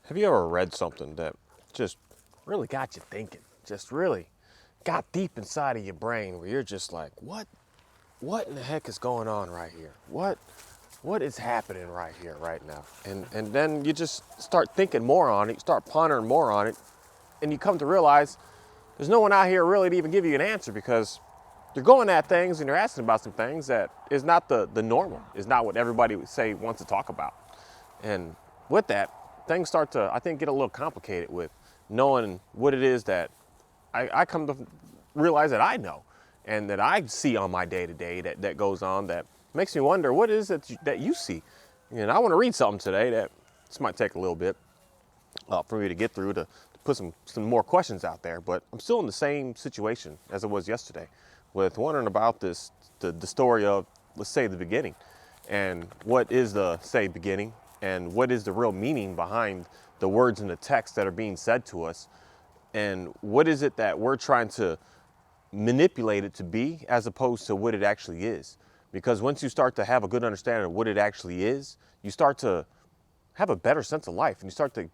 Have you ever read something that just really got you thinking? Just really got deep inside of your brain where you're just like, what in the heck is going on right here? What is happening right here, right now? And then you just start thinking more on it, you start pondering more on it, and you come to realize there's no one out here really to even give you an answer because you're going at things and you're asking about some things that is not the normal, is not what everybody would say wants to talk about. And with that, things start to, I think, get a little complicated with knowing what it is that I come to realize that I know and that I see on my day-to-day that goes on that makes me wonder what it is that you see. And I want to read something today that this might take a little bit for me to get through to put some more questions out there, but I'm still in the same situation as I was yesterday with wondering about the story of, let's say, the beginning, and what is the, say, beginning, and what is the real meaning behind the words in the text that are being said to us, and what is it that we're trying to manipulate it to be as opposed to what it actually is. Because once you start to have a good understanding of what it actually is, you start to have a better sense of life, and you start to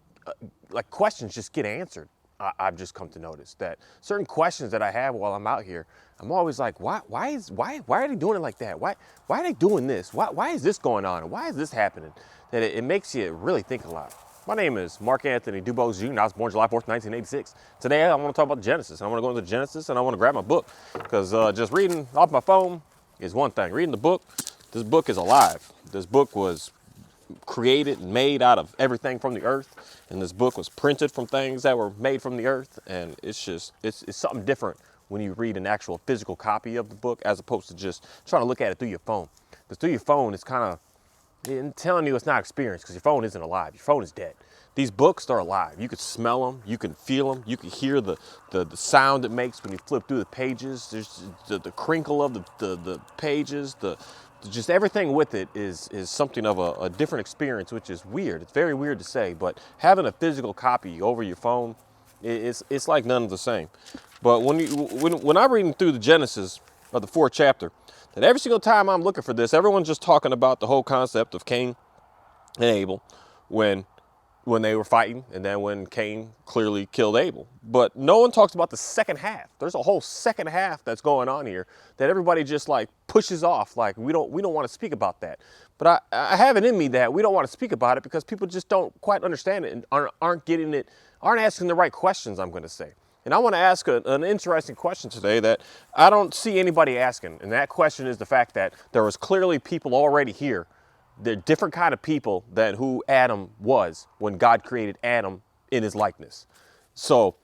like questions just get answered. I've just come to notice that certain questions that I have while I'm out here, I'm always like, why are they doing it like that? Why are they doing this? Why is this going on? And why is this happening? That it makes you really think a lot. My name is Mark Anthony Dubose Jr. I was born July 4th, 1986. Today I want to talk about Genesis. I want to go into Genesis and I want to grab my book because just reading off my phone is one thing. Reading the book, this book is alive. This book was created and made out of everything from the earth, and this book was printed from things that were made from the earth, and it's something different when you read an actual physical copy of the book as opposed to just trying to look at it through your phone. Because through your phone, it's kind of telling you it's not experienced because your phone isn't alive. Your phone is dead. These books are alive. You can smell them, you can feel them, you can hear the sound it makes when you flip through the pages. There's the crinkle of the pages, just everything with it is something of a different experience, which is weird. It's very weird to say, but having a physical copy over your phone, it's like none of the same. But when I'm reading through the Genesis of the 4th chapter, that every single time I'm looking for this, everyone's just talking about the whole concept of Cain and Abel when they were fighting, and then when Cain clearly killed Abel. But no one talks about the second half. There's a whole second half that's going on here that everybody just like pushes off. Like we don't want to speak about that. But I have it in me that we don't want to speak about it because people just don't quite understand it and aren't getting it, aren't asking the right questions, I'm going to say. And I want to ask an interesting question today that I don't see anybody asking. And that question is the fact that there was clearly people already here. They're different kind of people than who Adam was when God created Adam in his likeness. So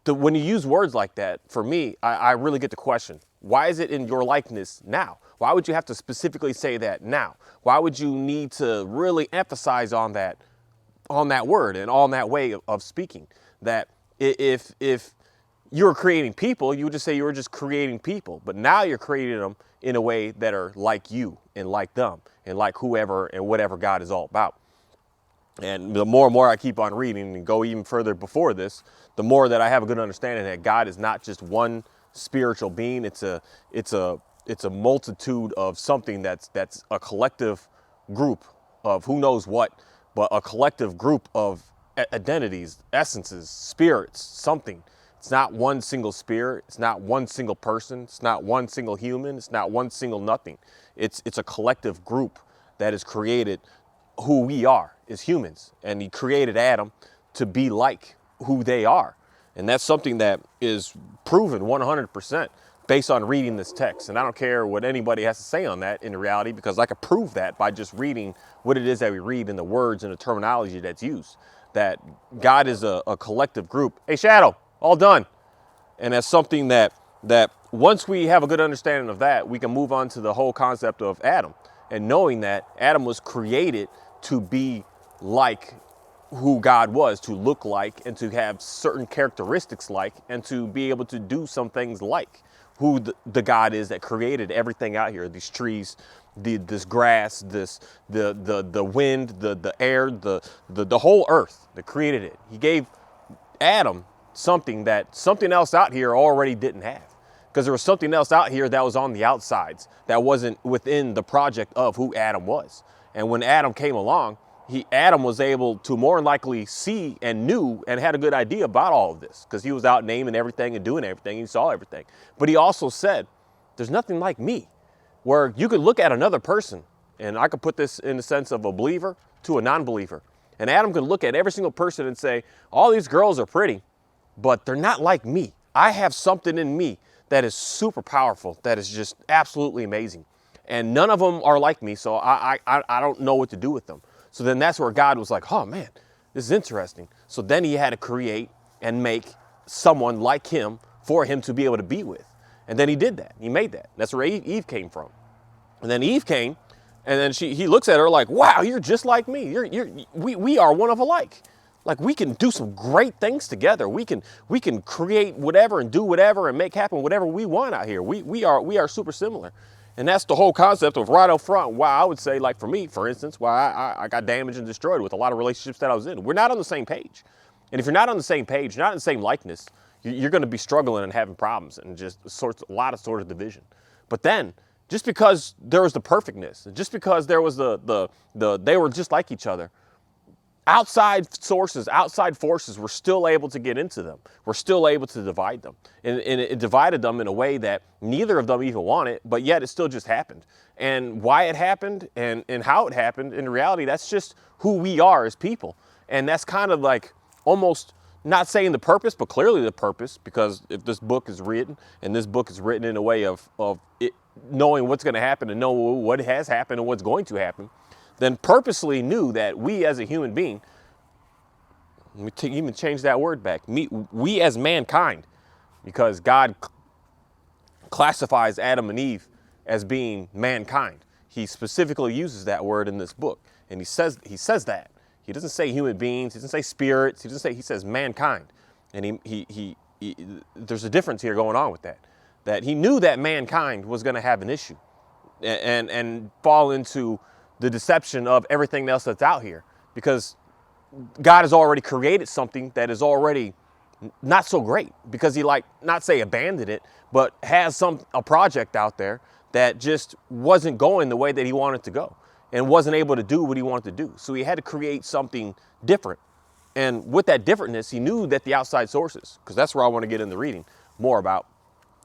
when you use words like that, for me, I really get the question, why is it in your likeness now? Why would you have to specifically say that now? Why would you need to really emphasize on that word and on that way of speaking? That if you were creating people, you would just say you were just creating people. But now you're creating them in a way that are like you and like them and like whoever and whatever God is all about. And the more and more I keep on reading and go even further before this, the more that I have a good understanding that God is not just one spiritual being. It's a multitude of something that's a collective group of who knows what, but a collective group of identities, essences, spirits, something. It's not one single spirit. It's not one single person. It's not one single human. It's not one single nothing. It's a collective group that has created who we are as humans. And he created Adam to be like who they are. And that's something that is proven 100% based on reading this text. And I don't care what anybody has to say on that in reality, because I could prove that by just reading what it is that we read in the words and the terminology that's used. That God is a collective group. Hey, Shadow, all done. And that's something that once we have a good understanding of that, we can move on to the whole concept of Adam. And knowing that Adam was created to be like who God was, to look like, and to have certain characteristics like, and to be able to do some things like who the God is that created everything out here, these trees, this grass, the wind, the air, the whole earth that created it. He gave Adam something else out here already didn't have. Because there was something else out here that was on the outsides that wasn't within the project of who Adam was. And when Adam came along, Adam was able to more than likely see and knew and had a good idea about all of this because he was out naming everything and doing everything. He saw everything. But he also said, there's nothing like me, where you could look at another person, and I could put this in the sense of a believer to a non-believer. And Adam could look at every single person and say, all these girls are pretty, but they're not like me. I have something in me that is super powerful, that is just absolutely amazing. And none of them are like me, so I don't know what to do with them. So then that's where God was like, oh man, this is interesting. So then he had to create and make someone like him for him to be able to be with. And then he did that. He made that. That's where Eve came from. And then Eve came, and then he looks at her like, wow, you're just like me. We are one of alike. Like, we can do some great things together. We can create whatever and do whatever and make happen whatever we want out here. We are super similar. And that's the whole concept of right up front. Why I would say, like for me, for instance, why I got damaged and destroyed with a lot of relationships that I was in. We're not on the same page. And if you're not on the same page, not in the same likeness, you're going to be struggling and having problems and just a lot of division. But then, just because there was the perfectness, just because there was they were just like each other, outside sources, outside forces were still able to get into them. We're still able to divide them. And it divided them in a way that neither of them even wanted, but yet it still just happened. And why it happened and how it happened, in reality, that's just who we are as people. And that's kind of like almost not saying the purpose, but clearly the purpose, because if this book is written, and this book is written in a way of it, knowing what's going to happen and know what has happened and what's going to happen, then purposely knew that we as a human being, let me even change that word back, we as mankind, because God classifies Adam and Eve as being mankind. He specifically uses that word in this book, and he says that. He doesn't say human beings, he doesn't say spirits, he says mankind. And he there's a difference here going on with that. That he knew that mankind was going to have an issue and fall into the deception of everything else that's out here, because God has already created something that is already not so great, because he, like, not say abandoned it, but has a project out there that just wasn't going the way that he wanted to go and wasn't able to do what he wanted to do. So he had to create something different. And with that differentness, he knew that the outside sources, because that's where I want to get in the reading more about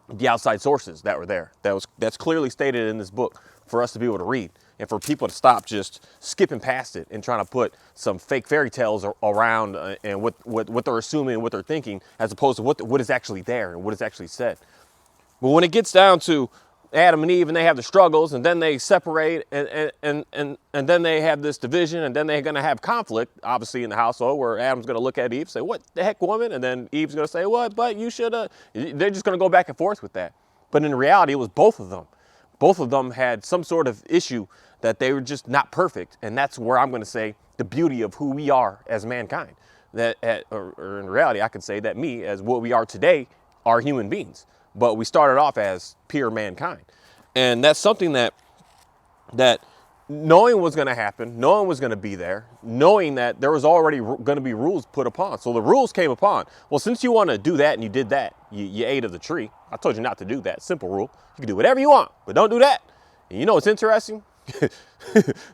the outside sources that were there. That's clearly stated in this book for us to be able to read, and for people to stop just skipping past it and trying to put some fake fairy tales around and what they're assuming and what they're thinking, as opposed to what is actually there and what is actually said. But when it gets down to Adam and Eve, and they have the struggles, and then they separate, and then they have this division, and then they're going to have conflict, obviously, in the household, where Adam's going to look at Eve, say, what the heck, woman? And then Eve's going to say, what, but you should have. They're just going to go back and forth with that. But in reality, it was both of them. Both of them had some sort of issue that they were just not perfect. And that's where I'm going to say the beauty of who we are as mankind. Or in reality, I can say that me, as what we are today, are human beings. But we started off as pure mankind. And that's something that knowing was going to happen, knowing was going to be there, knowing that there was already going to be rules put upon. So the rules came upon. Well, since you want to do that and you did that, you ate of the tree. I told you not to do that. Simple rule. You can do whatever you want, but don't do that. And you know what's interesting?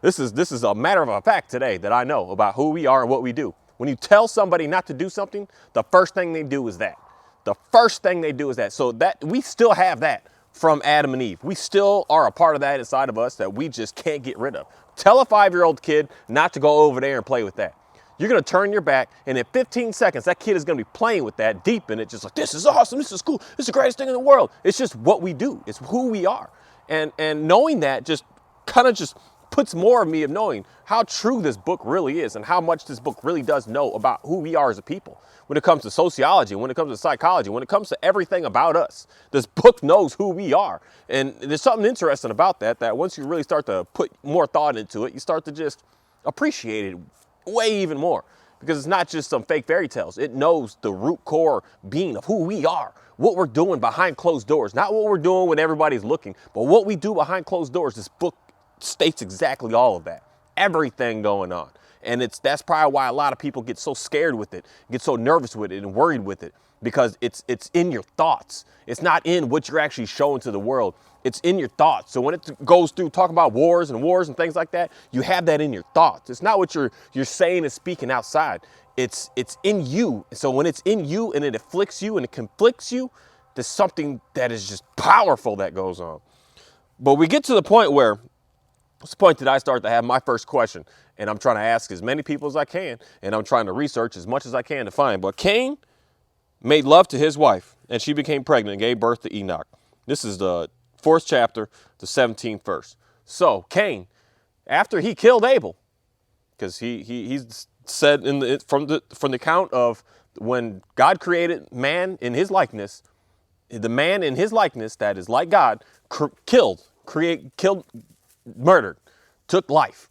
This is a matter of a fact today that I know about who we are and what we do. When you tell somebody not to do something, the first thing they do is that. The first thing they do is that. So that we still have that from Adam and Eve. We still are a part of that inside of us that we just can't get rid of. Tell a 5-year-old kid not to go over there and play with that. You're going to turn your back, and in 15 seconds, that kid is going to be playing with that, deep in it, just like, this is awesome, this is cool, this is the greatest thing in the world. It's just what we do. It's who we are. And knowing that just kind of just puts more of me of knowing how true this book really is and how much this book really does know about who we are as a people. When it comes to sociology, when it comes to psychology, when it comes to everything about us, this book knows who we are. And there's something interesting about that once you really start to put more thought into it, you start to just appreciate it way even more. Because it's not just some fake fairy tales. It knows the root core being of who we are, what we're doing behind closed doors. Not what we're doing when everybody's looking, but what we do behind closed doors. This book states exactly all of that. Everything going on. And that's probably why a lot of people get so scared with it, get so nervous with it and worried with it, because it's in your thoughts. It's not in what you're actually showing to the world. It's in your thoughts. So when it goes through talk about wars and things like that, you have that in your thoughts. It's not what you're saying and speaking outside. It's in you. So when it's in you and it afflicts you and it conflicts you, there's something that is just powerful that goes on. But we get to the point where, it's the point that I start to have my first question, and I'm trying to ask as many people as I can, and I'm trying to research as much as I can to find. But Cain made love to his wife, and she became pregnant and gave birth to Enoch. This is the 4th chapter, the 17th verse. So Cain, after he killed Abel, because he's said from the account of when God created man in his likeness, the man in his likeness that is like God killed, murdered, took life.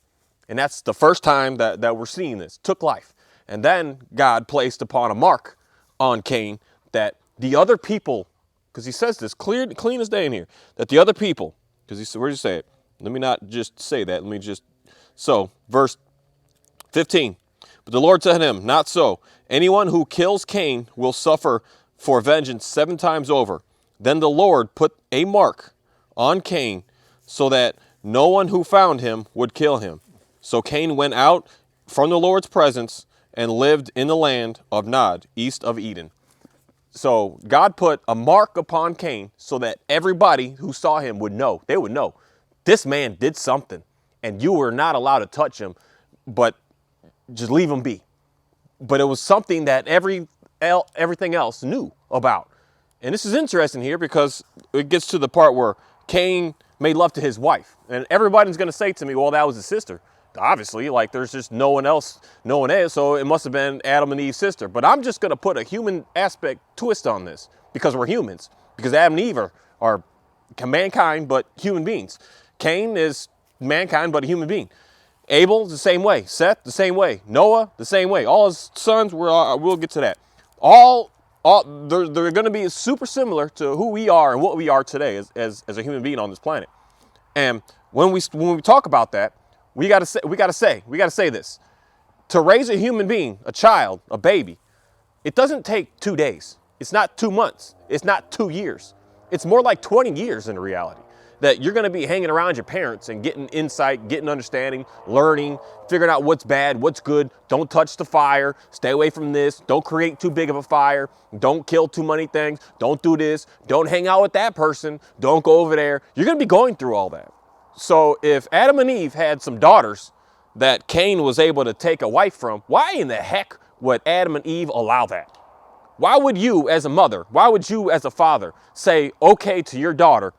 And that's the first time that we're seeing this, took life. And then God placed upon a mark on Cain that the other people, because he says this clean as day in here, that the other people, because he said, where does he say it? Let me not just say that. So verse 15. But the Lord said to him, not so. Anyone who kills Cain will suffer for vengeance 7 times over. Then the Lord put a mark on Cain so that no one who found him would kill him. So Cain went out from the Lord's presence and lived in the land of Nod, east of Eden. So God put a mark upon Cain so that everybody who saw him would know. They would know this man did something, and you were not allowed to touch him, but just leave him be. But it was something that everything else knew about. And this is interesting here because it gets to the part where Cain made love to his wife. And everybody's going to say to me, well, that was his sister. Obviously, like there's just no one else, so it must have been Adam and Eve's sister. But I'm just going to put a human aspect twist on this because we're humans. Because Adam and Eve are mankind, but human beings. Cain is mankind, but a human being. Abel, the same way. Seth, the same way. Noah, the same way. All his sons, we'll get to that. They're going to be super similar to who we are and what we are today as a human being on this planet. And when we talk about that, we got to say this. To raise a human being, a child, a baby, it doesn't take 2 days. It's not 2 months. It's not 2 years. It's more like 20 years in reality. That you're going to be hanging around your parents and getting insight, getting understanding, learning, figuring out what's bad, what's good. Don't touch the fire. Stay away from this. Don't create too big of a fire. Don't kill too many things. Don't do this. Don't hang out with that person. Don't go over there. You're going to be going through all that. So if Adam and Eve had some daughters that Cain was able to take a wife from, why in the heck would Adam and Eve allow that? Why would you as a mother, why would you as a father say okay to your daughter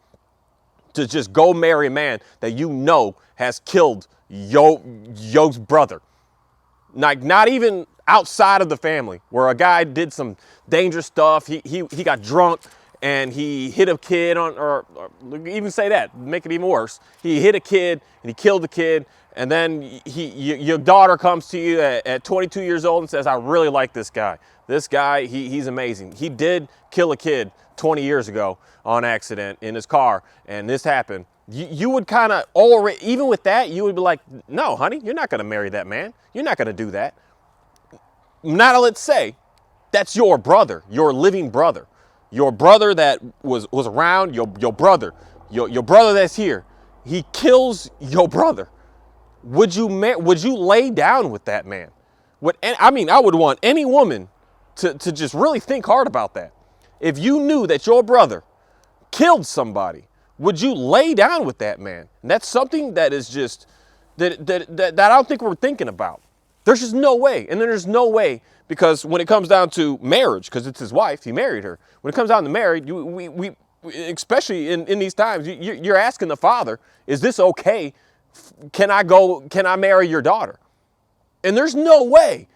to just go marry a man that you know has killed your brother? Like not even outside of the family, where a guy did some dangerous stuff. He got drunk and he hit a kid or even say that, make it even worse. He hit a kid and he killed the kid. And then your daughter comes to you at 22 years old and says, I really like this guy. This guy, he's amazing. He did kill a kid 20 years ago on accident in his car, and this happened. You would kind of already, even with that, you would be like, no, honey, you're not going to marry that man. You're not going to do that. Now let's say that's your brother, your living brother. Your brother that was around, your brother that's here. He kills your brother. Would you lay down with that man? I would want any woman to just really think hard about that. If you knew that your brother killed somebody, would you lay down with that man? And that's something that is just, that I don't think we're thinking about. There's just no way. And then there's no way, because when it comes down to marriage, because it's his wife, he married her. When it comes down to marriage, we especially in these times, you're asking the father, is this okay? Can I marry your daughter? And there's no way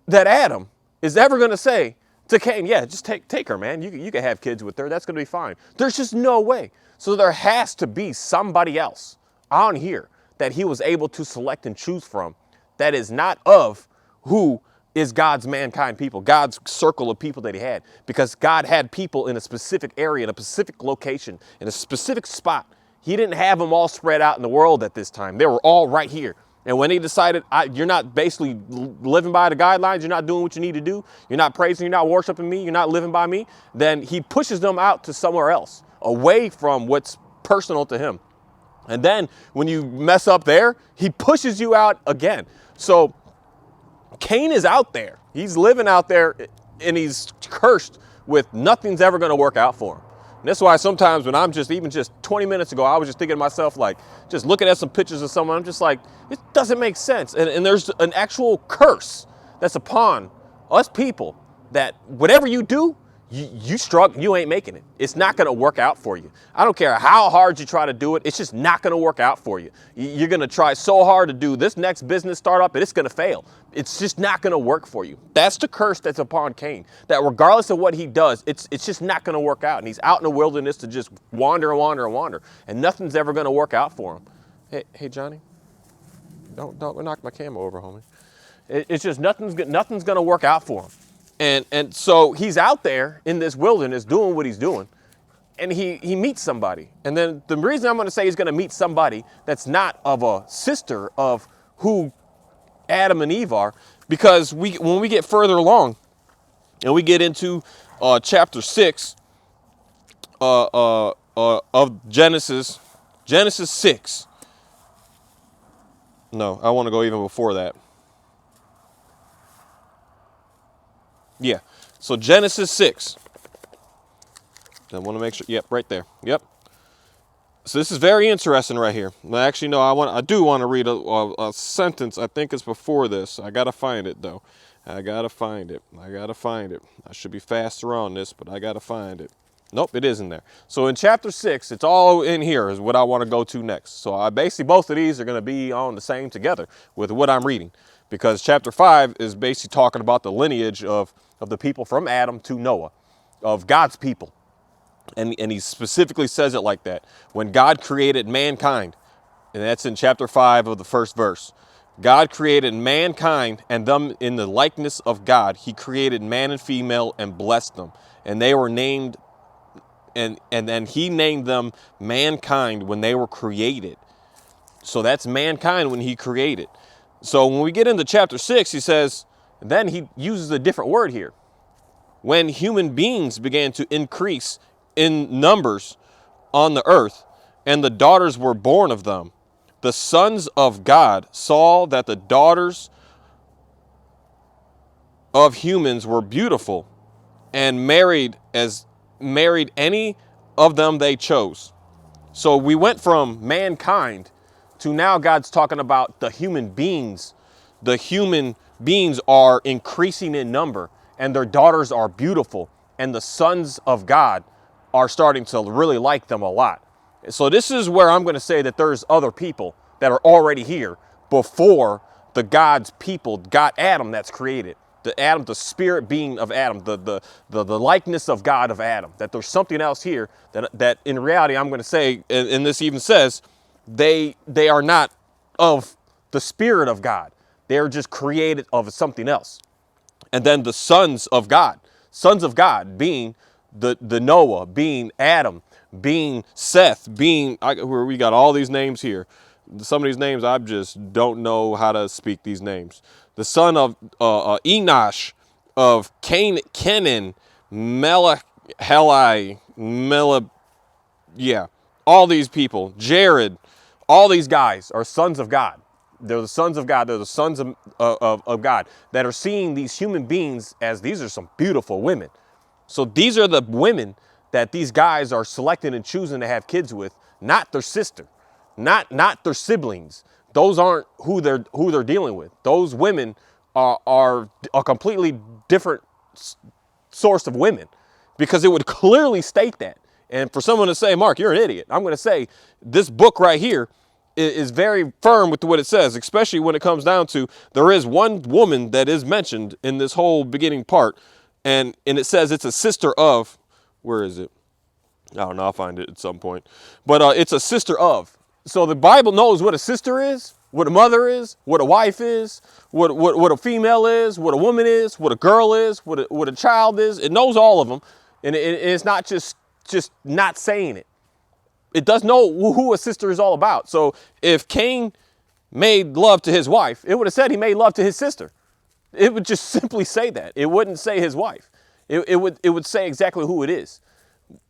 that Adam is ever going to say to Cain, yeah, just take her, man. You can have kids with her. That's going to be fine. There's just no way. So there has to be somebody else on here that he was able to select and choose from that is not of who is God's mankind people, God's circle of people that he had. Because God had people in a specific area, in a specific location, in a specific spot. He didn't have them all spread out in the world at this time. They were all right here. And when he decided you're not basically living by the guidelines, you're not doing what you need to do, you're not praising, you're not worshiping me, you're not living by me, then he pushes them out to somewhere else, away from what's personal to him. And then when you mess up there, he pushes you out again. So Cain is out there. He's living out there, and he's cursed with nothing's ever going to work out for him. And that's why sometimes when I'm even just 20 minutes ago, I was just thinking to myself, like, just looking at some pictures of someone, I'm just like, it doesn't make sense. And there's an actual curse that's upon us people that whatever you do, you struggle, you ain't making it. It's not going to work out for you. I don't care how hard you try to do it. It's just not going to work out for you. You're going to try so hard to do this next business startup, and it's going to fail. It's just not going to work for you. That's the curse that's upon Cain, that regardless of what he does, it's just not going to work out. And he's out in the wilderness to just wander and wander and wander, and nothing's ever going to work out for him. Hey, Johnny, don't knock my camera over, homie. It's just nothing's going to work out for him. And so he's out there in this wilderness doing what he's doing, and he meets somebody. And then the reason I'm going to say he's going to meet somebody that's not of a sister of who Adam and Eve are, because when we get further along and we get into chapter 6 of Genesis 6. No, I want to go even before that. Yeah, so Genesis 6. I want to make sure. Yep, right there. Yep. So this is very interesting right here. Actually, no, I do want to read a sentence. I think it's before this. I got to find it, though. I got to find it. I should be faster on this, but I got to find it. Nope, it isn't there. So in chapter 6, it's all in here is what I want to go to next. So I basically, both of these are going to be on the same together with what I'm reading, because chapter 5 is basically talking about the lineage of the people from Adam to Noah, of God's people. And he specifically says it like that. When God created mankind, and that's in chapter 5 of the first verse. God created mankind, and them in the likeness of God. He created man and female and blessed them. And they were named, and then he named them mankind when they were created. So that's mankind when he created. So when we get into chapter 6, he says, then he uses a different word here. When human beings began to increase in numbers on the earth, and the daughters were born of them, the sons of God saw that the daughters of humans were beautiful, and married any of them they chose. So we went from mankind to now God's talking about the human beings. The human beings are increasing in number, and their daughters are beautiful, and the sons of God are starting to really like them a lot. So this is where I'm going to say that there's other people that are already here before the God's people, God, Adam, that's created. The spirit being of Adam, the likeness of God of Adam, that there's something else here that in reality, I'm going to say, and this even says, they are not of the spirit of God. They're just created of something else. And then the sons of God being the Noah, being Adam, being Seth, where we got all these names here. Some of these names, I just don't know how to speak these names. The son of Enosh, of Kenan, Melaheli, all these people, Jared, all these guys are sons of God. They're the sons of God. They're the sons of God that are seeing these human beings as these are some beautiful women. So these are the women that these guys are selecting and choosing to have kids with, not their sister, not their siblings. Those aren't who they're dealing with. Those women are a completely different source of women, because it would clearly state that. And for someone to say, Mark, you're an idiot, I'm going to say this book right here is very firm with what it says, especially when it comes down to there is one woman that is mentioned in this whole beginning part. And it says it's a sister of, where is it? I don't know, I'll find it at some point. But it's a sister of. So the Bible knows what a sister is, what a mother is, what a wife is, what a female is, what a woman is, what a girl is, what a child is. It knows all of them. And it's not just not saying it. It does know who a sister is all about. So if Cain made love to his wife, it would have said he made love to his sister. It would just simply say that. It wouldn't say his wife. It would say exactly who it is.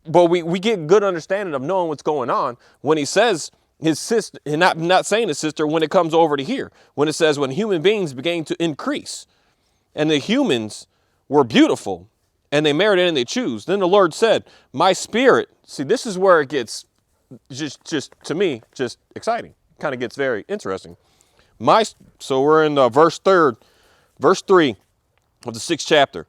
But we get good understanding of knowing what's going on when he says his sister, and not saying his sister when it comes over to here. When it says when human beings began to increase and the humans were beautiful and they merited and they choose. Then the Lord said, my spirit, see, this is where it gets just to me, just exciting. Kind of gets very interesting. So we're in verse 3 of the 6th chapter.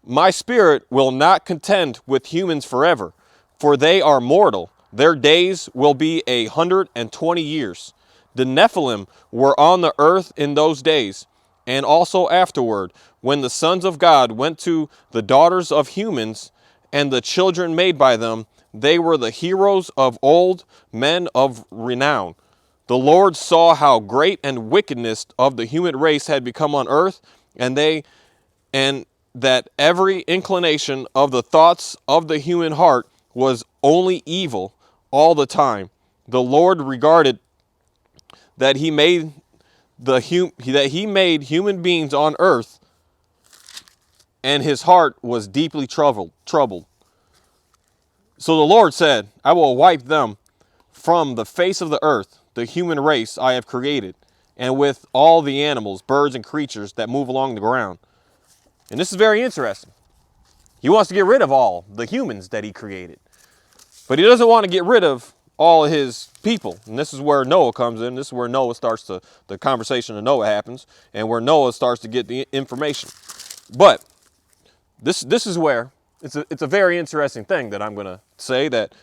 My spirit will not contend with humans forever, for they are mortal. Their days will be 120 years. The Nephilim were on the earth in those days, and also afterward, when the sons of God went to the daughters of humans and the children made by them. They were the heroes of old, men of renown. The Lord saw how great and wickedness of the human race had become on earth, and that every inclination of the thoughts of the human heart was only evil all the time. The Lord regarded that he made human beings on earth, and his heart was deeply troubled. So the Lord said, I will wipe them from the face of the earth, the human race I have created, and with all the animals, birds, and creatures that move along the ground. And this is very interesting. He wants to get rid of all the humans that he created. But he doesn't want to get rid of all his people. And this is where Noah comes in. This is where Noah starts the conversation of Noah happens, and where Noah starts to get the information. But this is where it's a very interesting thing that I'm going to say, that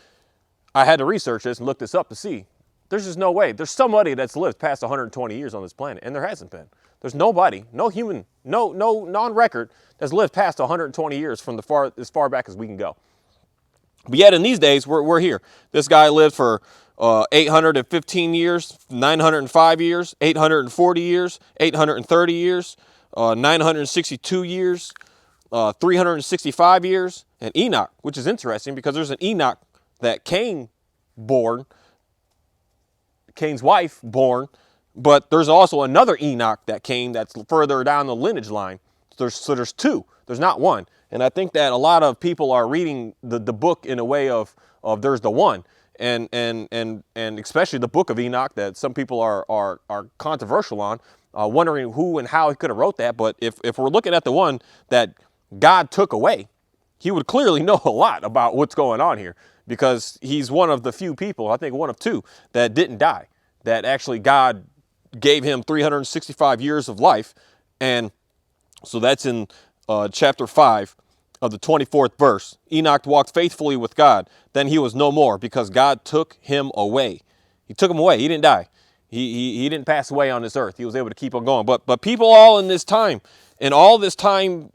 I had to research this and look this up to see. There's just no way. There's somebody that's lived past 120 years on this planet, and there hasn't been. There's nobody, no human, no non-record that's lived past 120 years from as far back as we can go. But yet in these days, we're here. This guy lived for 815 years, 905 years, 840 years, 830 years, 962 years, 365 years, and Enoch, which is interesting because there's an Enoch that Cain's wife born, but there's also another Enoch that came that's further down the lineage line. So there's two. There's not one. And I think that a lot of people are reading the book in a way of there's the one, and especially the book of Enoch that some people are controversial on, wondering who and how he could have wrote that. But if we're looking at the one that God took away, he would clearly know a lot about what's going on here, because he's one of the few people, I think one of two, that didn't die, that actually God gave him 365 years of life. And so that's in chapter 5 of the 24th verse. Enoch walked faithfully with God. Then he was no more, because God took him away. He took him away. He didn't die. He didn't pass away on this earth. He was able to keep on going. But people all in this time, and all this time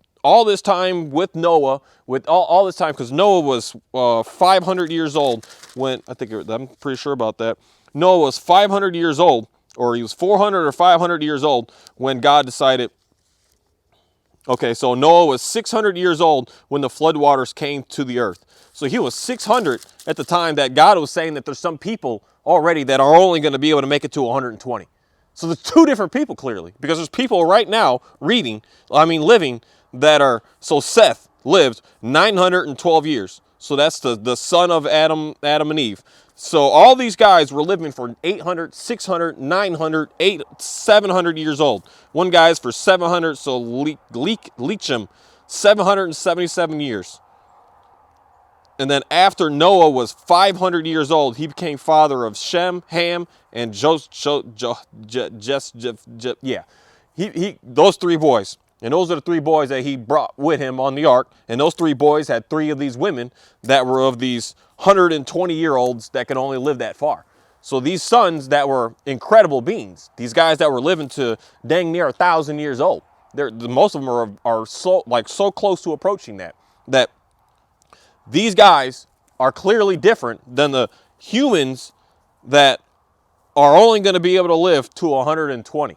with Noah, with all this time, because Noah was 500 years old when, I'm pretty sure about that. Noah was 500 years old, or he was 400 or 500 years old when God decided. Okay, so Noah was 600 years old when the floodwaters came to the earth. So he was 600 at the time that God was saying that there's some people already that are only going to be able to make it to 120. So there's two different people clearly, because there's people right now living, that are, so Seth lived 912 years. So that's the son of Adam and Eve. So all these guys were living for 800, 600, 900, 700 years old. One guy's for 700, so Lechem, 777 years. And then after Noah was 500 years old, he became father of Shem, Ham, and those three boys. And those are the three boys that he brought with him on the ark. And those three boys had three of these women that were of these 120-year-olds that could only live that far. So these sons that were incredible beings, these guys that were living to dang near 1,000 years old, most of them are so close to approaching that these guys are clearly different than the humans that are only going to be able to live to 120.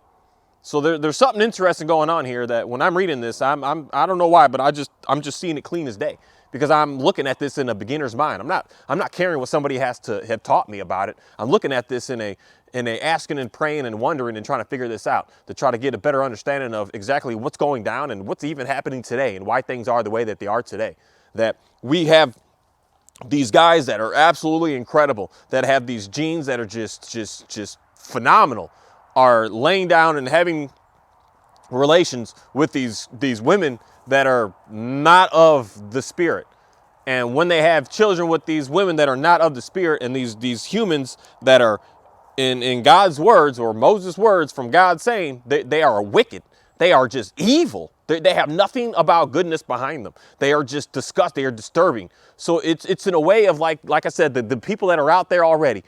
So there's something interesting going on here that when I'm reading this, I don't know why, but I'm just seeing it clean as day, because I'm looking at this in a beginner's mind. I'm not caring what somebody has to have taught me about it. I'm looking at this in and they asking and praying and wondering and trying to figure this out to try to get a better understanding of exactly what's going down and what's even happening today and why things are the way that they are today. That we have these guys that are absolutely incredible, that have these genes that are just phenomenal, are laying down and having relations with these women that are not of the spirit. And when they have children with these women that are not of the spirit, and these humans that are in God's words, or Moses' words from God saying they are wicked, they are just evil. They have nothing about goodness behind them. They are just disgusting. They are disturbing. So it's in a way of like I said, the people that are out there already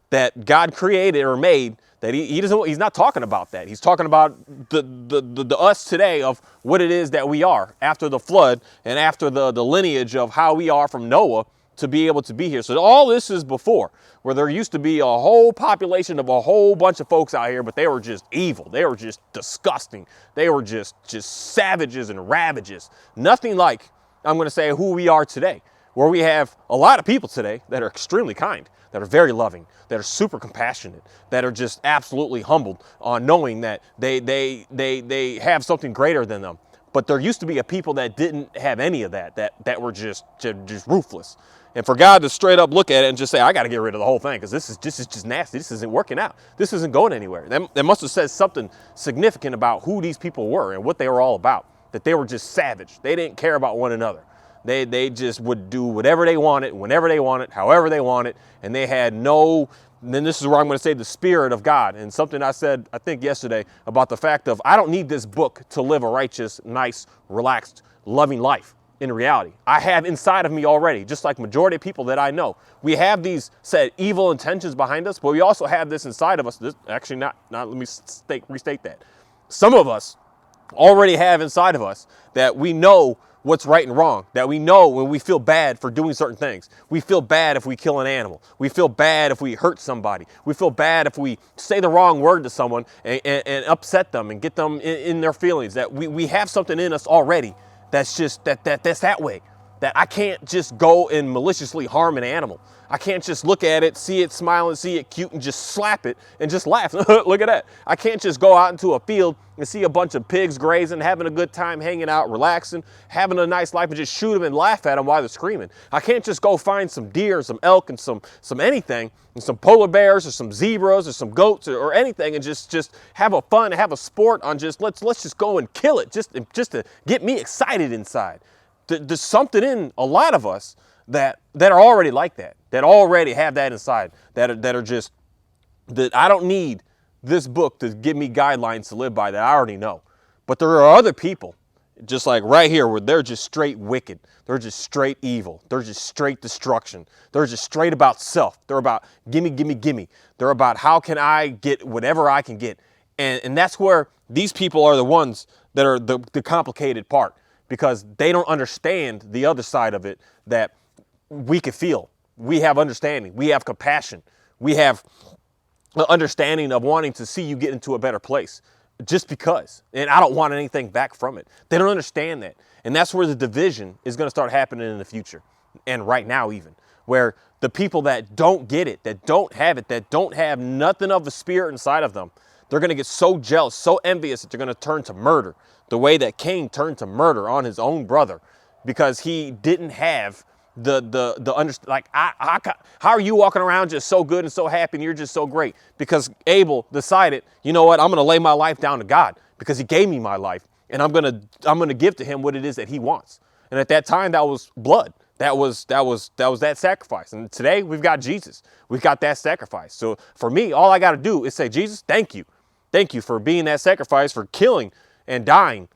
that God created or made, that he's not talking about that. He's talking about the us today of what it is that we are after the flood and after the lineage of how we are from Noah to be able to be here. So all this is before, where there used to be a whole population of a whole bunch of folks out here, but they were just evil. They were just disgusting. They were just savages and ravages. Nothing like, I'm going to say, who we are today, where we have a lot of people today that are extremely kind, that are very loving, that are super compassionate, that are just absolutely humbled on knowing that they have something greater than them. But there used to be a people that didn't have any of that were just ruthless. And for God to straight up look at it and just say, I got to get rid of the whole thing because this is just nasty. This isn't working out. This isn't going anywhere. That must have said something significant about who these people were and what they were all about, that they were just savage. They didn't care about one another. They just would do whatever they wanted, whenever they wanted, however they wanted, and they had no, then this is where I'm going to say the spirit of God. And something I said, I think yesterday, about the fact of, I don't need this book to live a righteous, nice, relaxed, loving life. In reality, I have inside of me already, just like majority of people that I know. We have these said evil intentions behind us, but we also have this inside of us. This, actually, not let me restate that. Some of us already have inside of us that we know what's right and wrong, that we know when we feel bad for doing certain things. We feel bad if we kill an animal. We feel bad if we hurt somebody. We feel bad if we say the wrong word to someone and upset them and get them in their feelings. That we have something in us already that's just that's that way. That I can't just go and maliciously harm an animal. I can't just look at it, see it smiling, see it cute, and just slap it and just laugh. Look at that. I can't just go out into a field and see a bunch of pigs grazing, having a good time, hanging out, relaxing, having a nice life, and just shoot them and laugh at them while they're screaming. I can't just go find some deer, some elk, and some anything, and some polar bears or some zebras or some goats or anything, and just have a fun, have a sport on just let's just go and kill it, just to get me excited inside. There's something in a lot of us that are already like that already have that inside, that are just, that I don't need this book to give me guidelines to live by that I already know. But there are other people, just like right here, where they're just straight wicked. They're just straight evil. They're just straight destruction. They're just straight about self. They're about gimme, gimme, gimme. They're about how can I get whatever I can get. And that's where these people are the ones that are the complicated part, because they don't understand the other side of it that we can feel. We have understanding. We have compassion. We have an understanding of wanting to see you get into a better place just because. And I don't want anything back from it. They don't understand that. And that's where the division is going to start happening in the future. And right now even, where the people that don't get it, that don't have it, that don't have nothing of the spirit inside of them, they're going to get so jealous, so envious that they're going to turn to murder, the way that Cain turned to murder on his own brother, because he didn't have how are you walking around just so good and so happy and you're just so great? Because Abel decided, you know what, I'm going to lay my life down to God because he gave me my life, and I'm going to give to him what it is that he wants. And at that time, that was blood. That was that sacrifice. And today we've got Jesus. We've got that sacrifice. So for me, all I got to do is say, Jesus, thank you. Thank you for being that sacrifice, for killing and dying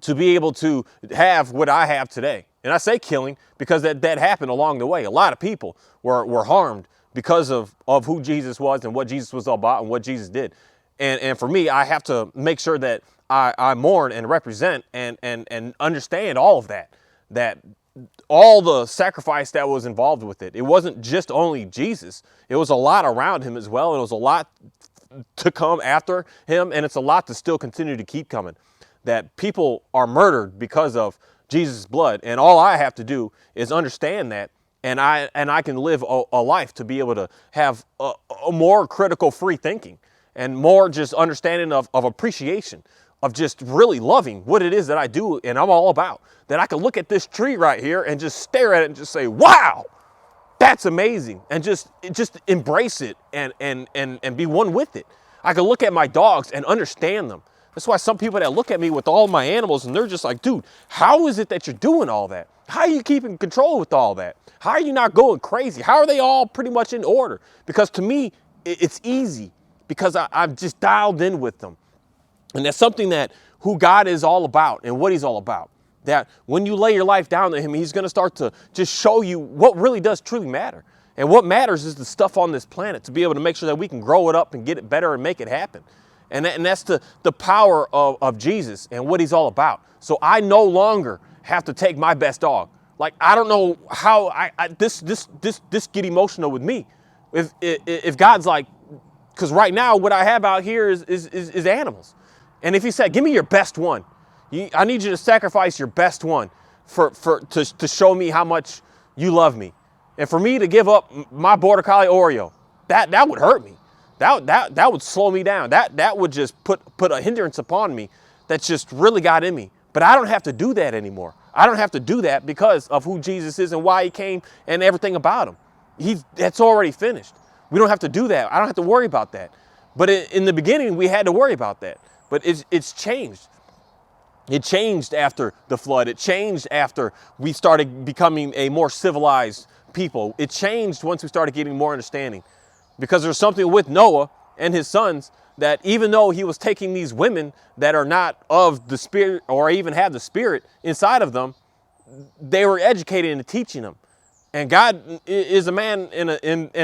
to be able to have what I have today. And I say killing because that happened along the way. A lot of people were harmed because of who Jesus was and what Jesus was all about and what Jesus did. And for me, I have to make sure that I mourn and represent and understand all of that all the sacrifice that was involved with it. It wasn't just only Jesus. It was a lot around him as well. It was a lot to come after him, and it's a lot to still continue to keep coming. That people are murdered because of Jesus' blood, and all I have to do is understand that And I can live a life to be able to have a more critical free thinking and more just understanding of appreciation, of just really loving what it is that I do and I'm all about. That I can look at this tree right here and just stare at it and just say, wow, that's amazing. And just embrace it and be one with it. I can look at my dogs and understand them. That's why some people that look at me with all my animals and they're just like, dude, how is it that you're doing all that? How are you keeping control with all that? How are you not going crazy? How are they all pretty much in order? Because to me, it's easy because I'm just dialed in with them. And that's something that who God is all about and what he's all about. That when you lay your life down to him, he's going to start to just show you what really does truly matter. And what matters is the stuff on this planet, to be able to make sure that we can grow it up and get it better and make it happen. And that's the power of Jesus and what he's all about. So I no longer have to take my best dog. Like, I don't know how this get emotional with me. If God's like, because right now what I have out here is animals. And if he said, give me your best one, I need you to sacrifice your best one to show me how much you love me. And for me to give up my Border Collie Oreo, that would hurt me. That would slow me down. That would just put a hindrance upon me that just really got in me. But I don't have to do that anymore. I don't have to do that because of who Jesus is and why he came and everything about him. That's already finished. We don't have to do that. I don't have to worry about that. But in the beginning, we had to worry about that. But it's changed. It changed after the flood. It changed after we started becoming a more civilized people. It changed once we started getting more understanding. Because there's something with Noah and his sons that even though he was taking these women that are not of the spirit or even have the spirit inside of them, they were educated into teaching them. And God is a man in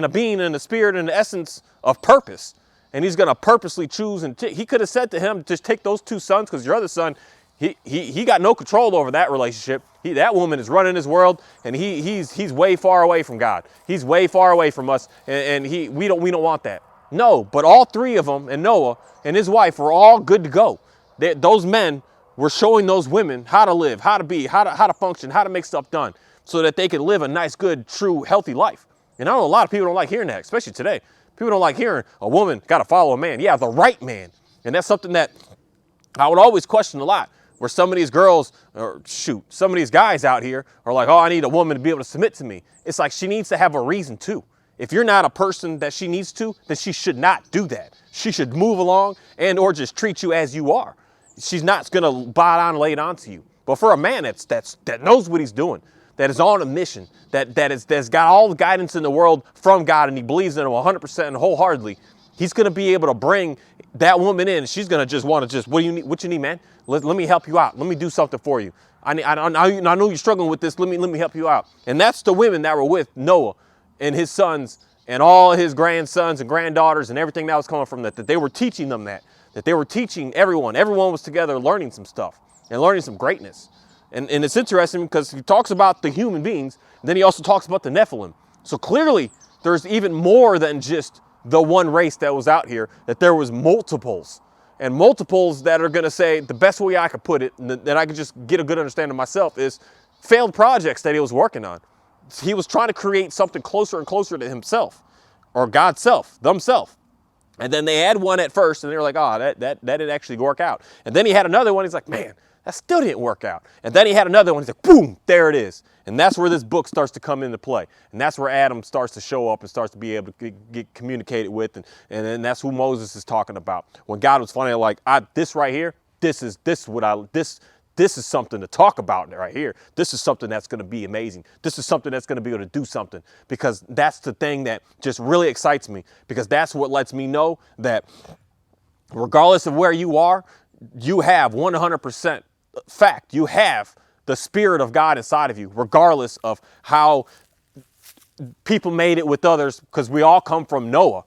a being in the spirit and the essence of purpose. And he's going to purposely choose. And he could have said to him, just take those two sons because your other son, he got no control over that relationship. That woman is running his world, and he's way far away from God. He's way far away from us, and we don't want that. No, but all three of them, and Noah and his wife, were all good to go. Those men were showing those women how to live, how to be, how to function, how to make stuff done, so that they could live a nice, good, true, healthy life. And I know a lot of people don't like hearing that, especially today. People don't like hearing a woman got to follow a man. Yeah, the right man. And that's something that I would always question a lot, where some of these girls, or some of these guys out here are like, oh, I need a woman to be able to submit to me. It's like she needs to have a reason too. If you're not a person that she needs to, then she should not do that. She should move along and or just treat you as you are. She's not going to bow down and lay it onto you. But for a man that knows what he's doing, that is on a mission, that's got all the guidance in the world from God, and he believes in him 100% and wholeheartedly, he's going to be able to bring that woman in. She's going to just want to what do you need? What you need, man? Let me help you out. Let me do something for you. I know you're struggling with this. Let me help you out. And that's the women that were with Noah and his sons and all his grandsons and granddaughters and everything that was coming from that they were teaching them that they were teaching everyone. Everyone was together learning some stuff and learning some greatness. And it's interesting because he talks about the human beings, and then he also talks about the Nephilim. So clearly there's even more than just the one race that was out here, that there was multiples. And multiples that are going to say, the best way I could put it, and that I could just get a good understanding of myself, is failed projects that he was working on. He was trying to create something closer and closer to himself, or God's self, themself. And then they had one at first, and they were like, oh, that didn't actually work out. And then he had another one, he's like, man, that still didn't work out. And then he had another one, he's like, boom, there it is. And that's where this book starts to come into play. And that's where Adam starts to show up and starts to be able to get communicated with. And then that's who Moses is talking about. When God was finally like, this right here, this is something to talk about right here. This is something that's going to be amazing. This is something that's going to be able to do something, because that's the thing that just really excites me, because that's what lets me know that regardless of where you are, you have 100% fact. You have the Spirit of God inside of you, regardless of how people made it with others, because we all come from Noah.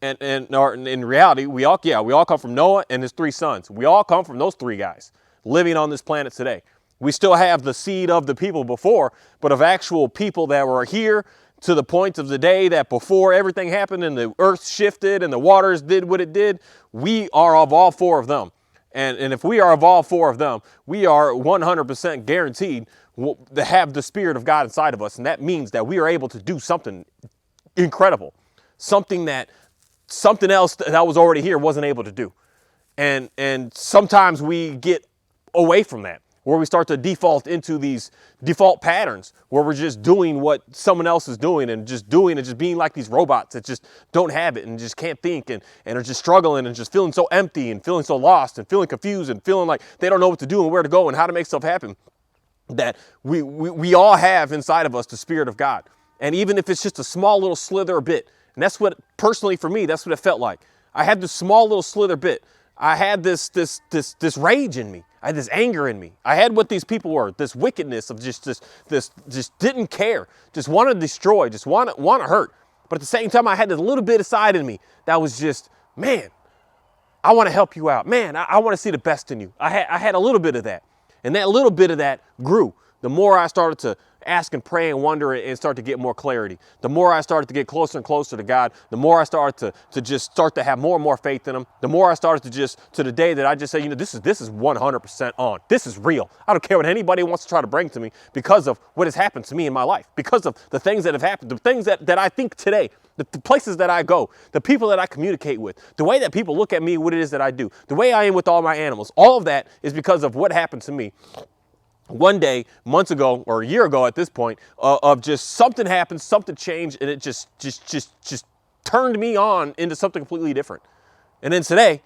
And in reality, we all come from Noah and his three sons. We all come from those three guys living on this planet today. We still have the seed of the people before, but of actual people that were here to the point of the day that before everything happened and the earth shifted and the waters did what it did, we are of all four of them. And if we are of all four of them, we are 100% guaranteed to have the Spirit of God inside of us. And that means that we are able to do something incredible, something else that was already here wasn't able to do. And sometimes we get away from that, where we start to default into these default patterns where we're just doing what someone else is doing and just being like these robots that just don't have it and just can't think and are just struggling and just feeling so empty and feeling so lost and feeling confused and feeling like they don't know what to do and where to go and how to make stuff happen. That we all have inside of us the Spirit of God. And even if it's just a small little slither bit, and that's what, personally for me, that's what it felt like. I had this small little slither bit. I had this rage in me. I had this anger in me. I had what these people were, this wickedness of just didn't care, just want to destroy, just want to hurt. But at the same time, I had this little bit inside in me that was just, man, I want to help you out. Man, I want to see the best in you. I had a little bit of that. And that little bit of that grew. The more I started to ask and pray and wonder and start to get more clarity, the more I started to get closer and closer to God, the more I started to just start to have more and more faith in Him, the more I started to the day that I just say, this is 100% on. This is real. I don't care what anybody wants to try to bring to me because of what has happened to me in my life, because of the things that have happened, the things that I think today, the places that I go, the people that I communicate with, the way that people look at me, what it is that I do, the way I am with all my animals, all of that is because of what happened to me one day, months ago, or a year ago at this point, of just something happened, something changed, and it just turned me on into something completely different. And then today,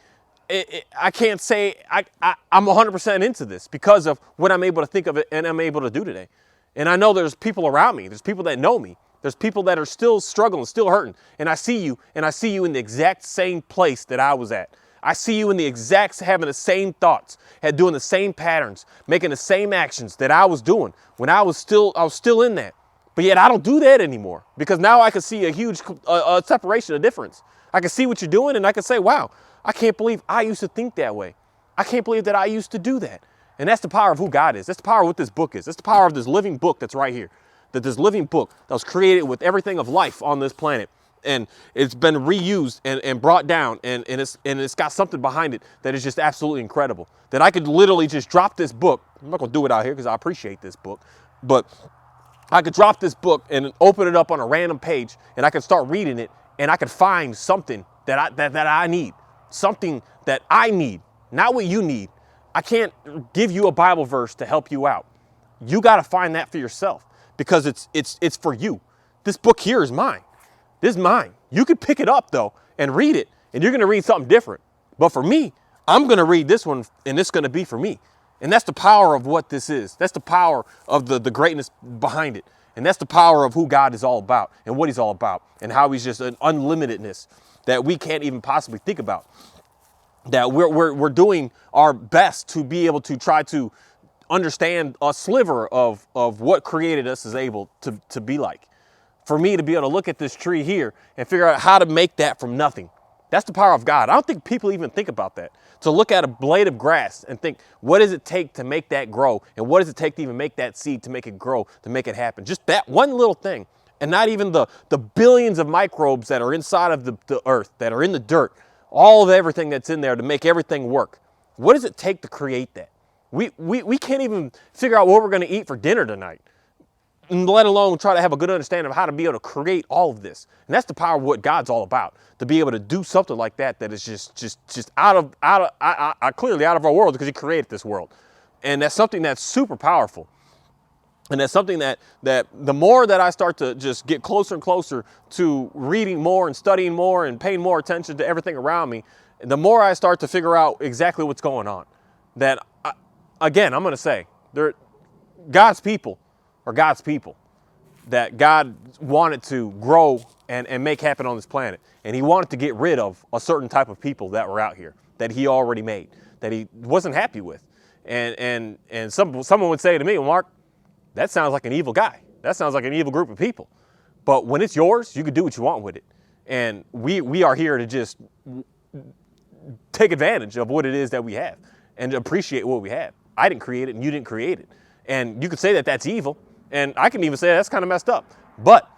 I can't say I'm 100% into this because of what I'm able to think of it and I'm able to do today. And I know there's people around me, there's people that know me, there's people that are still struggling, still hurting, and I see you in the exact same place that I was at. I see you in the exact, having the same thoughts, doing the same patterns, making the same actions that I was doing when I was still in that. But yet I don't do that anymore because now I can see a huge separation, a difference. I can see what you're doing and I can say, wow, I can't believe I used to think that way. I can't believe that I used to do that. And that's the power of who God is. That's the power of what this book is. That's the power of this living book that's right here. That this living book that was created with everything of life on this planet. And it's been reused and brought down and it's got something behind it that is just absolutely incredible. That I could literally just drop this book. I'm not going to do it out here because I appreciate this book. But I could drop this book and open it up on a random page and I could start reading it and I could find something that I need. Something that I need, not what you need. I can't give you a Bible verse to help you out. You got to find that for yourself because it's for you. This book here is mine. This is mine. You could pick it up, though, and read it, and you're going to read something different. But for me, I'm going to read this one, and it's going to be for me. And that's the power of what this is. That's the power of the greatness behind it. And that's the power of who God is all about and what He's all about and how He's just an unlimitedness that we can't even possibly think about. That we're doing our best to be able to try to understand a sliver of what created us is able to be like. For me to be able to look at this tree here and figure out how to make that from nothing. That's the power of God. I don't think people even think about that. To look at a blade of grass and think, what does it take to make that grow? And what does it take to even make that seed, to make it grow, to make it happen? Just that one little thing. And not even the billions of microbes that are inside of the earth, that are in the dirt, all of everything that's in there to make everything work. What does it take to create that? We can't even figure out what we're going to eat for dinner tonight, let alone try to have a good understanding of how to be able to create all of this. And that's the power of what God's all about, to be able to do something like that is just clearly out of our world because He created this world. And that's something that's super powerful. And that's something that the more that I start to just get closer and closer to reading more and studying more and paying more attention to everything around me, the more I start to figure out exactly what's going on. That, again, I'm going to say, God's people are God's people that God wanted to grow and make happen on this planet. And He wanted to get rid of a certain type of people that were out here that He already made, that He wasn't happy with. And someone would say to me, well, Mark, that sounds like an evil guy. That sounds like an evil group of people. But when it's yours, you can do what you want with it. And we are here to just take advantage of what it is that we have and appreciate what we have. I didn't create it and you didn't create it. And you could say that that's evil. And I can even say that's kind of messed up. But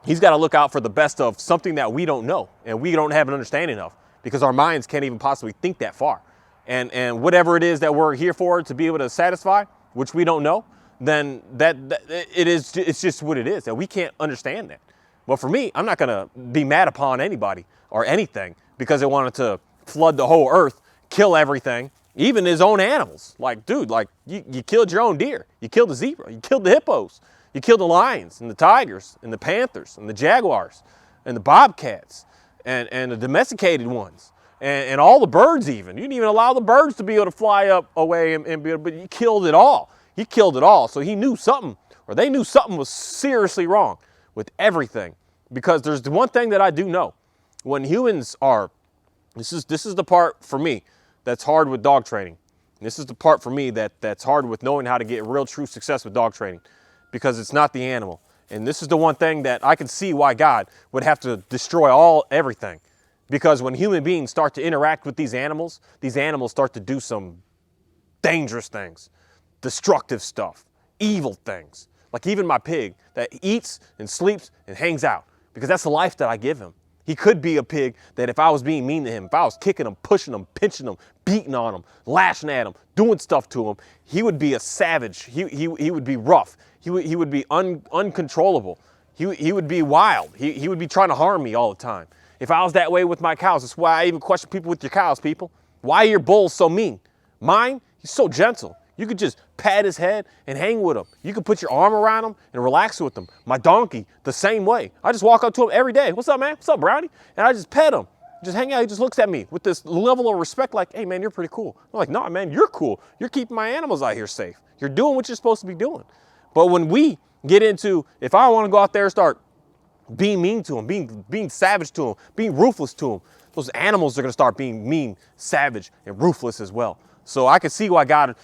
He's got to look out for the best of something that we don't know and we don't have an understanding of because our minds can't even possibly think that far. and whatever it is that we're here for to be able to satisfy, which we don't know, then it's just what it is, and we can't understand that. But for me, I'm not gonna be mad upon anybody or anything because they wanted to flood the whole earth, kill everything, even his own animals. Like, dude, like you killed your own deer, you killed the zebra, you killed the hippos, you killed the lions and the tigers and the panthers and the jaguars and the bobcats and the domesticated ones and all the birds even. You didn't even allow the birds to be able to fly up away and be able, but you killed it all. He killed it all. So he knew something, or they knew something was seriously wrong with everything. Because there's the one thing that I do know. When humans are, this is the part for me that's hard with dog training. This is the part for me that's hard with knowing how to get real true success with dog training. Because it's not the animal. And this is the one thing that I can see why God would have to destroy everything. Because when human beings start to interact with these animals start to do some dangerous things, destructive stuff, evil things. Like even my pig that eats and sleeps and hangs out, because that's the life that I give him. He could be a pig that if I was being mean to him, if I was kicking him, pushing him, pinching him, beating on him, lashing at him, doing stuff to him, he would be a savage. He would be rough. He would be uncontrollable. He would be wild. He would be trying to harm me all the time. If I was that way with my cows, that's why I even question people with your cows, people. Why are your bulls so mean? Mine, he's so gentle. You could just pat his head and hang with him. You could put your arm around him and relax with him. My donkey, the same way. I just walk up to him every day. What's up, man? What's up, Brownie? And I just pet him. Just hang out. He just looks at me with this level of respect like, hey, man, you're pretty cool. I'm like, no, man, you're cool. You're keeping my animals out here safe. You're doing what you're supposed to be doing. But when we get into, if I want to go out there and start being mean to him, being savage to him, being ruthless to him, those animals are going to start being mean, savage, and ruthless as well. So I could see why God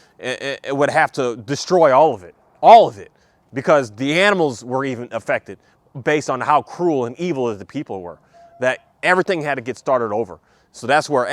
would have to destroy all of it, because the animals were even affected based on how cruel and evil the people were, that everything had to get started over. So that's where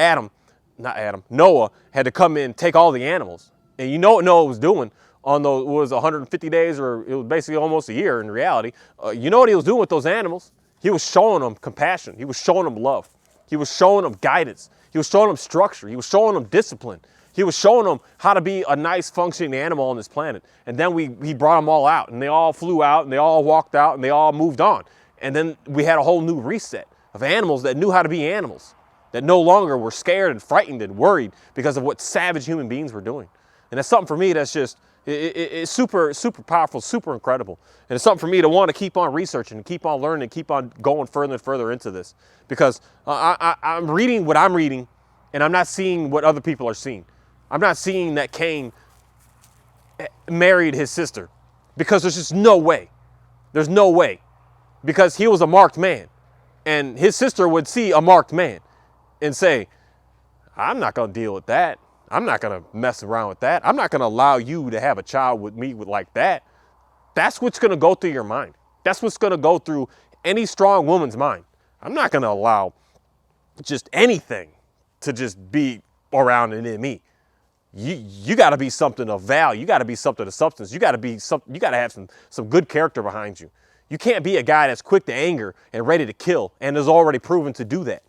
Noah had to come in and take all the animals. And you know what Noah was doing on those, was 150 days, or it was basically almost a year in reality. You know what he was doing with those animals? He was showing them compassion. He was showing them love. He was showing them guidance. He was showing them structure. He was showing them discipline. He was showing them how to be a nice functioning animal on this planet. And then he brought them all out, and they all flew out, and they all walked out, and they all moved on. And then we had a whole new reset of animals that knew how to be animals, that no longer were scared and frightened and worried because of what savage human beings were doing. And that's something for me that's just, it's super, super powerful, super incredible. And it's something for me to want to keep on researching and keep on learning and keep on going further and further into this. Because I'm reading what I'm reading, and I'm not seeing what other people are seeing. I'm not seeing that Cain married his sister, because there's just no way. There's no way. Because he was a marked man, and his sister would see a marked man and say, I'm not going to deal with that. I'm not going to mess around with that. I'm not going to allow you to have a child with me like that. That's what's going to go through your mind. That's what's going to go through any strong woman's mind. I'm not going to allow just anything to just be around and in me. You got to be something of value. You got to be something of substance. You got to have some good character behind you. You can't be a guy that's quick to anger and ready to kill and is already proven to do that.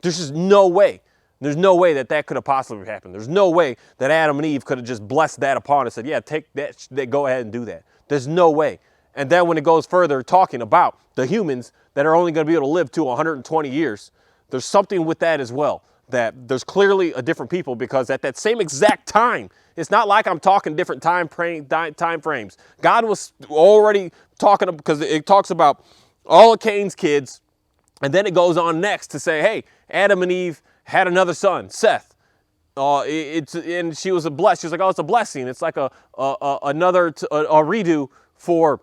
There's just no way. There's no way that could have possibly happened. There's no way that Adam and Eve could have just blessed that upon and said, yeah, take that, go ahead and do that. There's no way. And then when it goes further talking about the humans that are only going to be able to live to 120 years, there's something with that as well, that there's clearly a different people, because at that same exact time, it's not like I'm talking different time frames. God was already talking, because it talks about all of Cain's kids, and then it goes on next to say, hey, Adam and Eve had another son, Seth. And she was blessed. She was like, oh, it's a blessing. It's like another redo for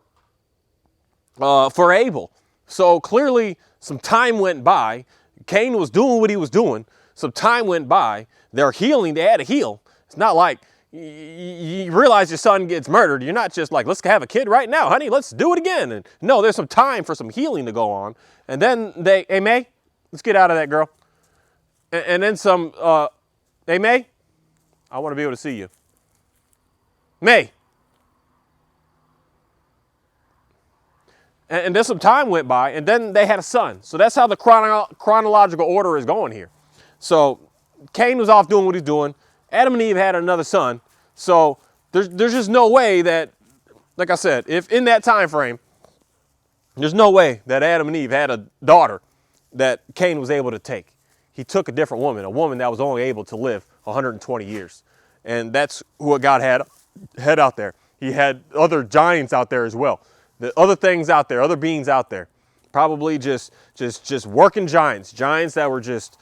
Abel. So clearly some time went by. Cain was doing what he was doing. Some time went by. They're healing. They had to heal. It's not like you realize your son gets murdered. You're not just like, let's have a kid right now, honey. Let's do it again. And no, there's some time for some healing to go on. And then hey, May, let's get out of that, girl. And then some, hey, May, I want to be able to see you. May. And then some time went by, and then they had a son. So that's how the chronological order is going here. So Cain was off doing what he's doing. Adam and Eve had another son. So there's just no way that, like I said, if in that time frame, there's no way that Adam and Eve had a daughter that Cain was able to take. He took a different woman, a woman that was only able to live 120 years. And that's what God had out there. He had other giants out there as well. The other things out there, other beings out there. Probably just working giants that were just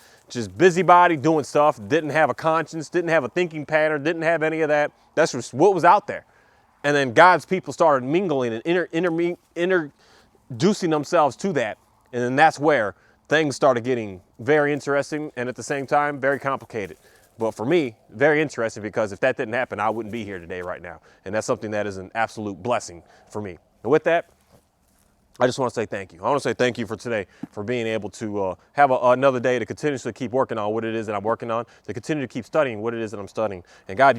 busybody doing stuff, didn't have a conscience, didn't have a thinking pattern, didn't have any of that. That's just what was out there. And then God's people started mingling and introducing themselves to that. And then that's where things started getting very interesting and at the same time, very complicated. But for me, very interesting, because if that didn't happen, I wouldn't be here today right now. And that's something that is an absolute blessing for me. And with that, I just want to say thank you. I want to say thank you for today, for being able to have another day to continuously keep working on what it is that I'm working on, to continue to keep studying what it is that I'm studying. And God,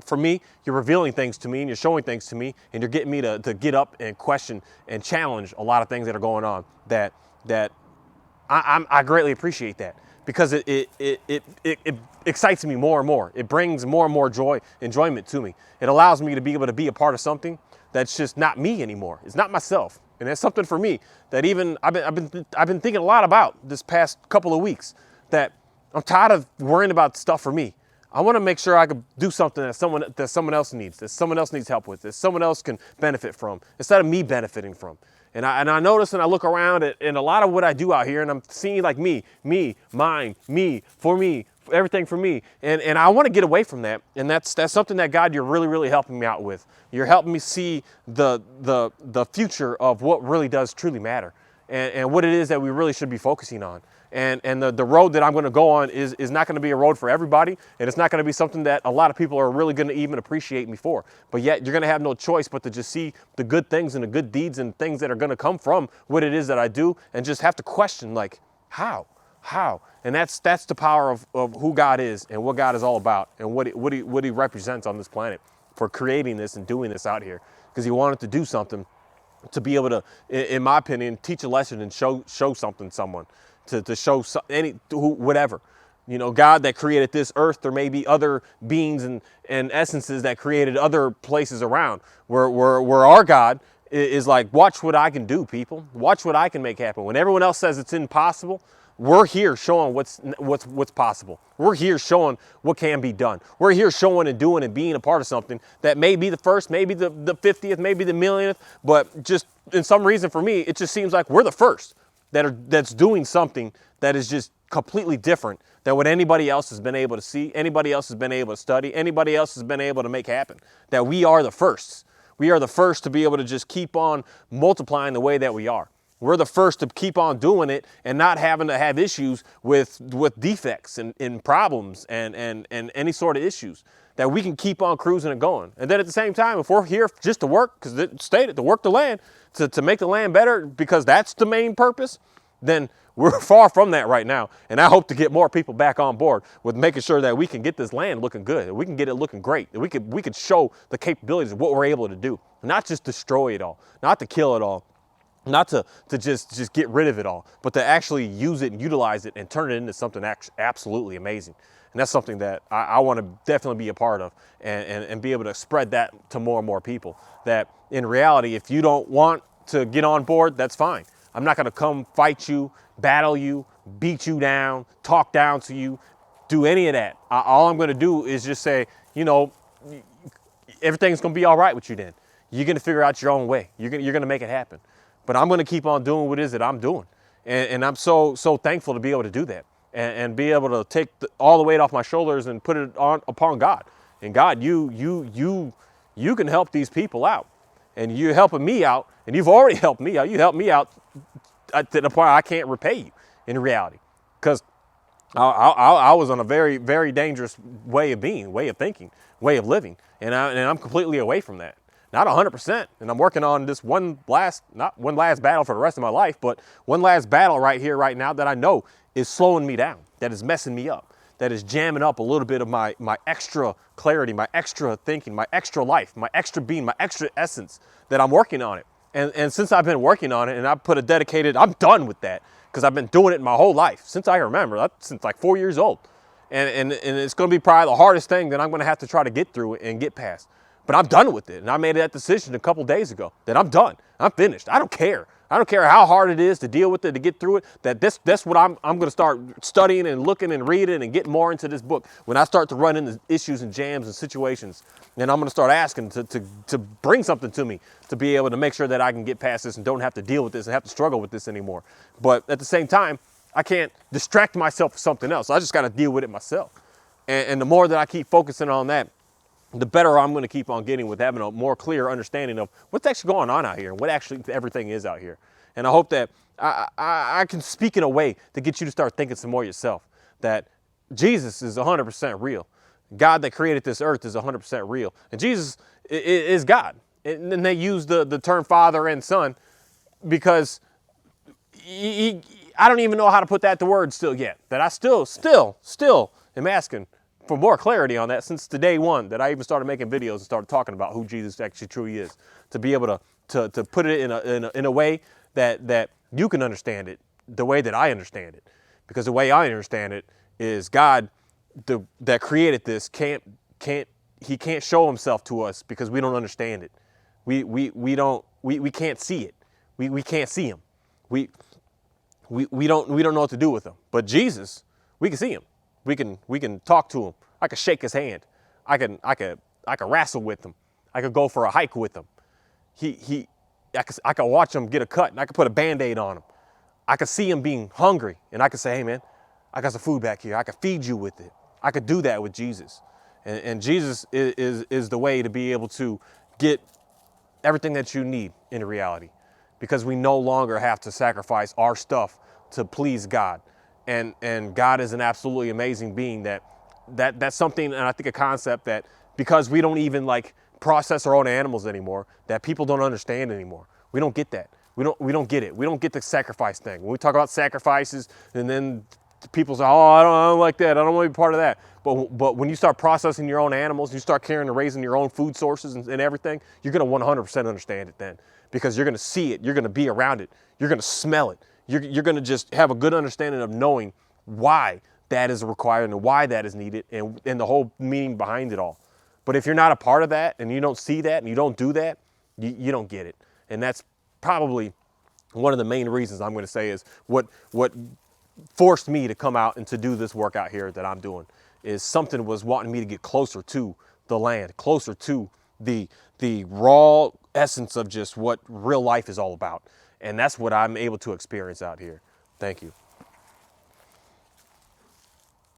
for me, you're revealing things to me and you're showing things to me, and you're getting me to get up and question and challenge a lot of things that are going on that I greatly appreciate that, because it excites me more and more. It brings more and more enjoyment to me. It allows me to be able to be a part of something that's just not me anymore. It's not myself. And that's something for me that even I've been thinking a lot about this past couple of weeks, that I'm tired of worrying about stuff for me. I want to make sure I can do something that someone else needs, that someone else needs help with, that someone else can benefit from, instead of me benefiting from. And I notice, and I look around at a lot of what I do out here, and I'm seeing like me, mine, me, everything for me. And I want to get away from that. And that's something that, God, you're really, really helping me out with. You're helping me see the future of what really does truly matter, and what it is that we really should be focusing on. And the road that I'm going to go on is not going to be a road for everybody, and it's not going to be something that a lot of people are really going to even appreciate me for. But yet you're going to have no choice but to just see the good things and the good deeds and things that are going to come from what it is that I do, and just have to question, like, how? And that's the power of who God is and what God is all about, and what he represents on this planet, for creating this and doing this out here, because he wanted to do something to be able to, in my opinion, teach a lesson and show something to someone, to show whatever. You know, God that created this earth, there may be other beings and essences that created other places around, where our God is like, watch what I can do, people. Watch what I can make happen. When everyone else says it's impossible, we're here showing what's possible. We're here showing what can be done. We're here showing and doing and being a part of something that may be the first, maybe the 50th, maybe the millionth, but just in some reason for me, it just seems like we're the first that's doing something that is just completely different than what anybody else has been able to see, anybody else has been able to study, anybody else has been able to make happen. That we are the first. We are the first to be able to just keep on multiplying the way that we are. We're the first to keep on doing it and not having to have issues with defects and problems and any sort of issues, that we can keep on cruising and going. And then at the same time, if we're here just to work, because it stated to work the land, to make the land better, because that's the main purpose, then we're far from that right now. And I hope to get more people back on board with making sure that we can get this land looking good, that we can get it looking great, that we could show the capabilities of what we're able to do, not just destroy it all, not to kill it all, not to just get rid of it all, but to actually use it and utilize it and turn it into something absolutely amazing. And that's something that I want to definitely be a part of, and be able to spread that to more and more people. That in reality, if you don't want to get on board, that's fine. I'm not going to come fight you, battle you, beat you down, talk down to you, do any of that. All I'm going to do is just say, you know, everything's going to be all right with you then. You're going to figure out your own way. You're going to make it happen. But I'm going to keep on doing what it is that I'm doing. And I'm so thankful to be able to do that, and be able to take all the weight off my shoulders and put it upon God. And God, you can help these people out, and you're helping me out, and you've already helped me out. You helped me out to the point I can't repay you in reality, because I was on a very, very dangerous way of being, way of thinking, way of living, and I'm completely away from that. Not 100%, and I'm working on this not one last battle for the rest of my life, but one last battle right here, right now, that I know is slowing me down, that is messing me up, that is jamming up a little bit of my extra clarity, my extra thinking, my extra life, my extra being, my extra essence, that I'm working on it. And since I've been working on it, and I put I'm done with that, because I've been doing it my whole life, since I remember, since like 4 years old. And it's going to be probably the hardest thing that I'm going to have to try to get through and get past. But I'm done with it. And I made that decision a couple days ago that I'm done. I'm finished. I don't care. I don't care how hard it is to deal with it, to get through it. That's what I'm going to start studying and looking and reading and getting more into this book. When I start to run into issues and jams and situations, and I'm going to start asking to bring something to me to be able to make sure that I can get past this and don't have to deal with this and have to struggle with this anymore. But at the same time, I can't distract myself with something else. I just got to deal with it myself. And the more that I keep focusing on that, the better I'm going to keep on getting with having a more clear understanding of what's actually going on out here and what actually everything is out here. And I hope that I can speak in a way to get you to start thinking some more yourself, that Jesus is 100% real. God that created this earth is 100% real. And Jesus is God. And then they use the term Father and Son because I don't even know how to put that to words still yet. That I still am asking for more clarity on that since the day one that I even started making videos and started talking about who Jesus actually truly is. To be able to put it in a way that you can understand it the way that I understand it. Because the way I understand it is God that created this can't show himself to us because we don't understand it. We can't see it. We can't see him. We don't know what to do with him. But Jesus, we can see him. We can talk to him. I can shake his hand. I can wrestle with him. I could go for a hike with him. I can watch him get a cut and I can put a Band-Aid on him. I could see him being hungry and I could say, hey man, I got some food back here. I could feed you with it. I could do that with Jesus. And Jesus is the way to be able to get everything that you need in reality, because we no longer have to sacrifice our stuff to please God. And God is an absolutely amazing being that's something, and I think a concept that because we don't even like process our own animals anymore, that people don't understand anymore. We don't get that. We don't get it. We don't get the sacrifice thing. When we talk about sacrifices, and then people say, oh, I don't like that. I don't want to be part of that. But when you start processing your own animals, you start caring and raising your own food sources and everything, you're going to 100% understand it then, because you're going to see it. You're going to be around it. You're going to smell it. You're going to just have a good understanding of knowing why that is required and why that is needed and the whole meaning behind it all. But if you're not a part of that and you don't see that and you don't do that, you don't get it. And that's probably one of the main reasons I'm going to say is what forced me to come out and to do this work out here that I'm doing, is something was wanting me to get closer to the land, closer to the raw essence of just what real life is all about. And that's what I'm able to experience out here. Thank you.